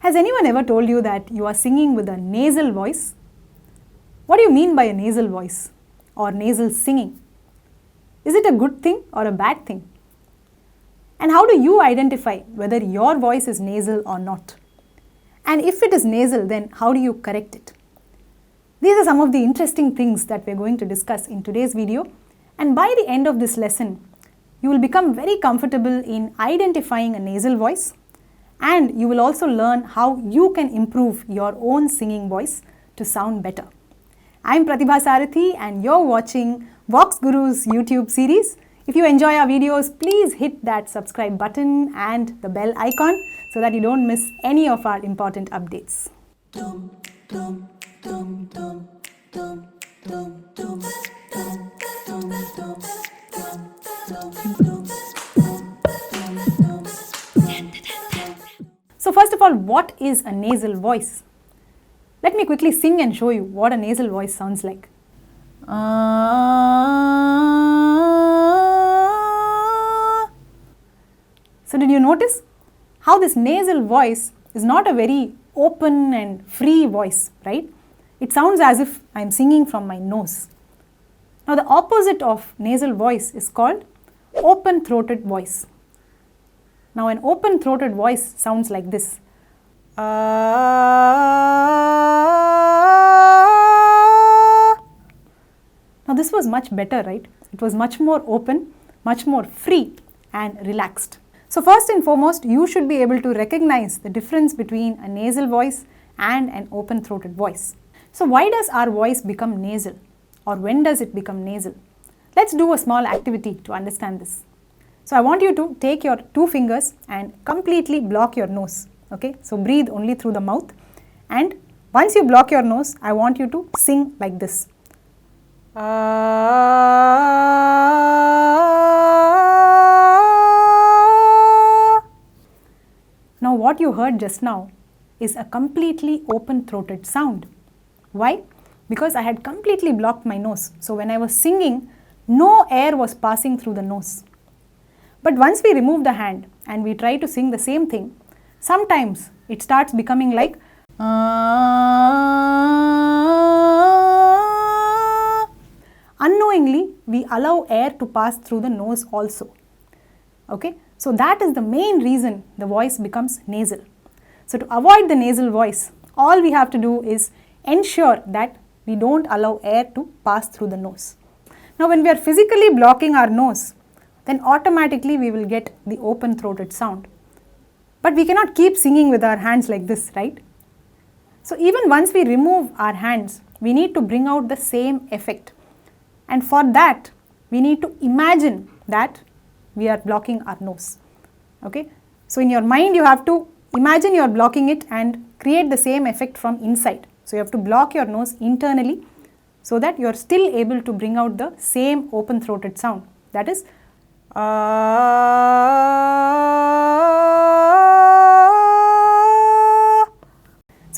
Has anyone ever told you that you are singing with a nasal voice? What do you mean by a nasal voice or nasal singing? Is it a good thing or a bad thing? And how do you identify whether your voice is nasal or not? And if it is nasal, then how do you correct it? These are some of the interesting things that we are going to discuss in today's video. And by the end of this lesson, you will become very comfortable in identifying a nasal voice, and you will also learn how you can improve your own singing voice to sound better. I am Pratibha Sarathy and you're watching VoxGuru's YouTube series. If you enjoy our videos, please hit that subscribe button and the bell icon so that you don't miss any of our important updates. So first of all, what is a nasal voice? Let me quickly sing and show you what a nasal voice sounds like. So did you notice how this nasal voice is not a very open and free voice, right? It sounds as if I am singing from my nose. Now the opposite of nasal voice is called open-throated voice. Now an open-throated voice sounds like this. Now this was much better, right? It was much more open, much more free and relaxed. So first and foremost, you should be able to recognize the difference between a nasal voice and an open-throated voice. So why does our voice become nasal? Or when does it become nasal? Let's do a small activity to understand this. So I want you to take your two fingers and completely block your nose. Okay, so breathe only through the mouth, and once you block your nose, I want you to sing like this. Now what you heard just now is a completely open-throated sound. Why? Because I had completely blocked my nose. So when I was singing, no air was passing through the nose. But once we remove the hand and we try to sing the same thing, sometimes it starts becoming like unknowingly we allow air to pass through the nose also. Okay, so that is the main reason the voice becomes nasal. So to avoid the nasal voice, all we have to do is ensure that we don't allow air to pass through the nose. Now when we are physically blocking our nose, then automatically we will get the open-throated sound. But we cannot keep singing with our hands like this, right? So even once we remove our hands, we need to bring out the same effect. And for that, we need to imagine that we are blocking our nose. Okay? So in your mind, you have to imagine you are blocking it and create the same effect from inside. So you have to block your nose internally so that you are still able to bring out the same open-throated sound. That is, So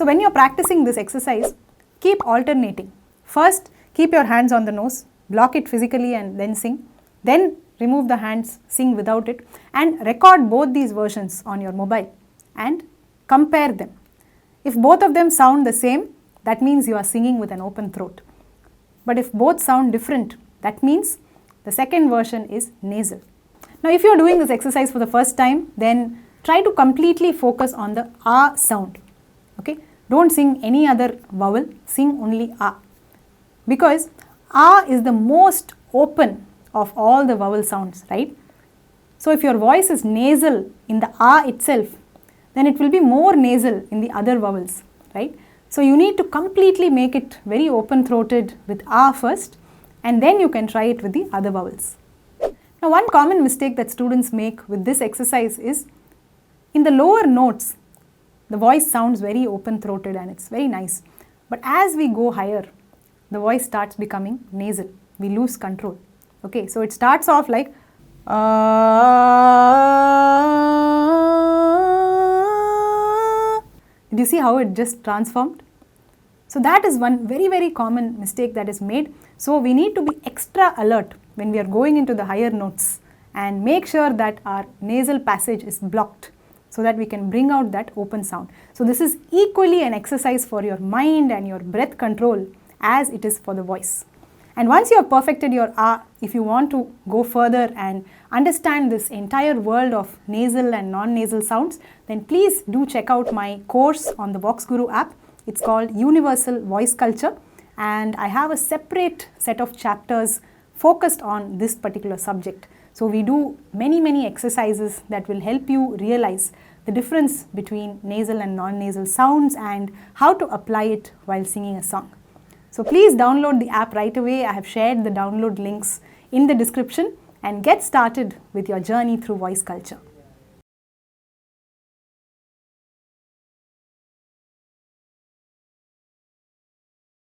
when you are practicing this exercise, keep alternating. First, keep your hands on the nose, block it physically and then sing. Then remove the hands, sing without it, and record both these versions on your mobile and compare them. If both of them sound the same, that means you are singing with an open throat. But if both sound different, that means the second version is nasal. Now if you are doing this exercise for the first time, then try to completely focus on the ah sound. Okay? Don't sing any other vowel, sing only ah. Because ah is the most open of all the vowel sounds, right? So if your voice is nasal in the ah itself, then it will be more nasal in the other vowels, right? So you need to completely make it very open-throated with ah first, and then you can try it with the other vowels. Now one common mistake that students make with this exercise is, in the lower notes, the voice sounds very open-throated and it's very nice. But as we go higher, the voice starts becoming nasal. We lose control. Okay, so it starts off like Did you see how it just transformed? So that is one very common mistake that is made. So we need to be extra alert when we are going into the higher notes and make sure that our nasal passage is blocked so that we can bring out that open sound. So this is equally an exercise for your mind and your breath control as it is for the voice. And once you have perfected your if you want to go further and understand this entire world of nasal and non-nasal sounds, then please do check out my course on the VoxGuru app. It's called Universal Voice Culture, and I have a separate set of chapters focused on this particular subject. So we do many exercises that will help you realize the difference between nasal and non-nasal sounds and how to apply it while singing a song. So please download the app right away. I have shared the download links in the description, and get started with your journey through voice culture.